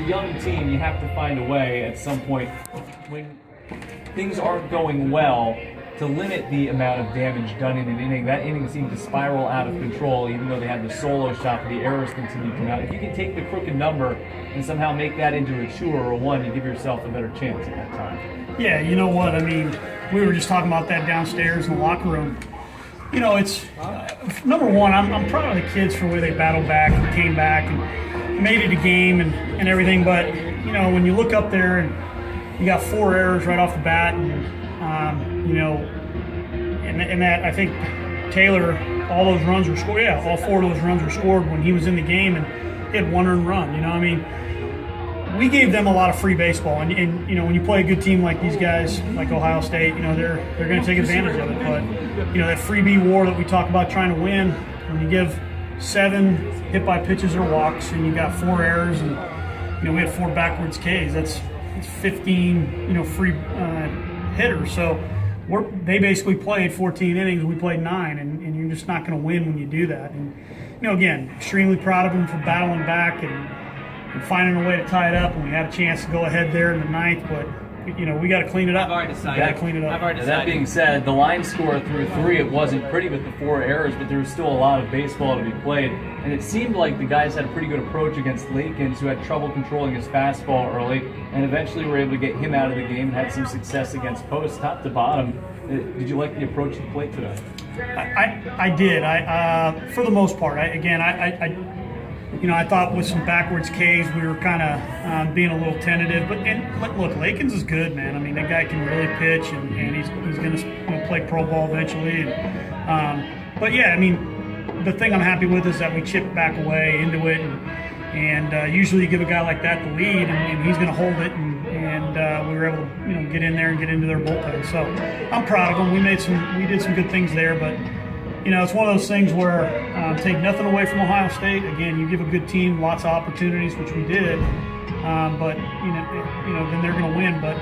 a young team, you have to find a way at some point when things aren't going well to limit the amount of damage done in an inning. That inning seemed to spiral out of control, even though they had the solo shot, but the errors continued to come out. If you can take the crooked number and somehow make that into a 2 or a 1, you give yourself a better chance at that time. Yeah, you know what? I mean, we were just talking about that downstairs in the locker room. You know, it's number one, I'm proud of the kids for the way they battled back and came back and made it a game and everything. But, you know, when you look up there and you got 4 errors right off the bat, and, you know, and that I think Taylor, all those runs were scored. Yeah, all 4 of those runs were scored when he was in the game, and he had 1 earned run. You know, I mean, we gave them a lot of free baseball, and you know, when you play a good team like these guys, like Ohio State, you know, they're going to take advantage of it. But you know, that freebie war that we talk about trying to win, when you give 7 hit by pitches or walks, and you got 4 errors, and you know, we had 4 backwards Ks. That's 15, you know, free hitters. So they basically played 14 innings. We played 9, and you're just not going to win when you do that. And you know, again, extremely proud of them for battling back and finding a way to tie it up, and we had a chance to go ahead there in the 9th, but you know, we got to clean it up. I've already decided. Got to clean it up. That being said, the line score through 3, it wasn't pretty with the 4 errors, but there was still a lot of baseball to be played, and it seemed like the guys had a pretty good approach against Lakins, who had trouble controlling his fastball early, and eventually were able to get him out of the game and had some success against Post, top to bottom. Did you like the approach to the plate today? I did. For the most part. You know, I thought with some backwards Ks, we were kind of being a little tentative. But look, Lakins is good, man. I mean, that guy can really pitch, and he's going to play pro ball eventually. But yeah, I mean, the thing I'm happy with is that we chipped back away into it, and usually you give a guy like that the lead, and he's going to hold it, and we were able to get in there and get into their bullpen. So I'm proud of them. We did some good things there, but. You know, it's one of those things where take nothing away from Ohio State. Again, you give a good team lots of opportunities, which we did. But you know, then they're going to win. But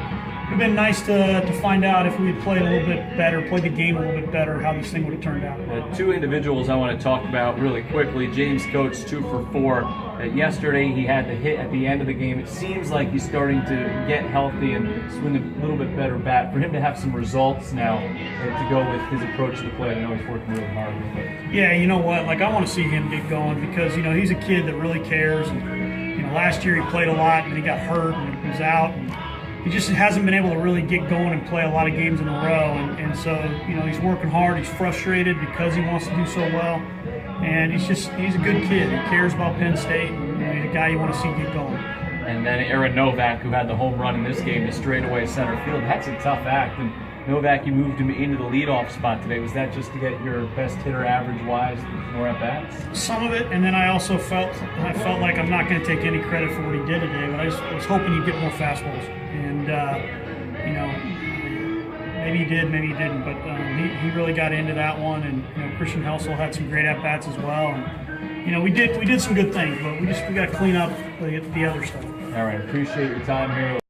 it'd been nice to find out if we had played a little bit better, played the game a little bit better, how this thing would have turned out. 2 individuals I want to talk about really quickly. James Coates, 2 for 4. Yesterday he had the hit at the end of the game. It seems like he's starting to get healthy and swing a little bit better bat. For him to have some results now to go with his approach to the plate, I know he's working really hard with it. Yeah, you know what? Like, I want to see him get going because, you know, he's a kid that really cares. And, you know, last year he played a lot and he got hurt and he was out. And he just hasn't been able to really get going and play a lot of games in a row. And so, you know, he's working hard. He's frustrated because he wants to do so well. And he's a good kid. He cares about Penn State, and he's a guy you want to see get going. And then Aaron Novak, who had the home run in this game to straightaway center field. That's a tough act. And Novak, you moved him into the leadoff spot today. Was that just to get your best hitter average-wise more at-bats? Some of it, and then I also felt like I'm not going to take any credit for what he did today, but I was hoping he'd get more fastballs. And, you know, maybe he did, maybe he didn't, but he really got into that one. And you know, Christian Helsel had some great at bats as well. And you know, we did some good things, but we got to clean up the other stuff. All right, appreciate your time here.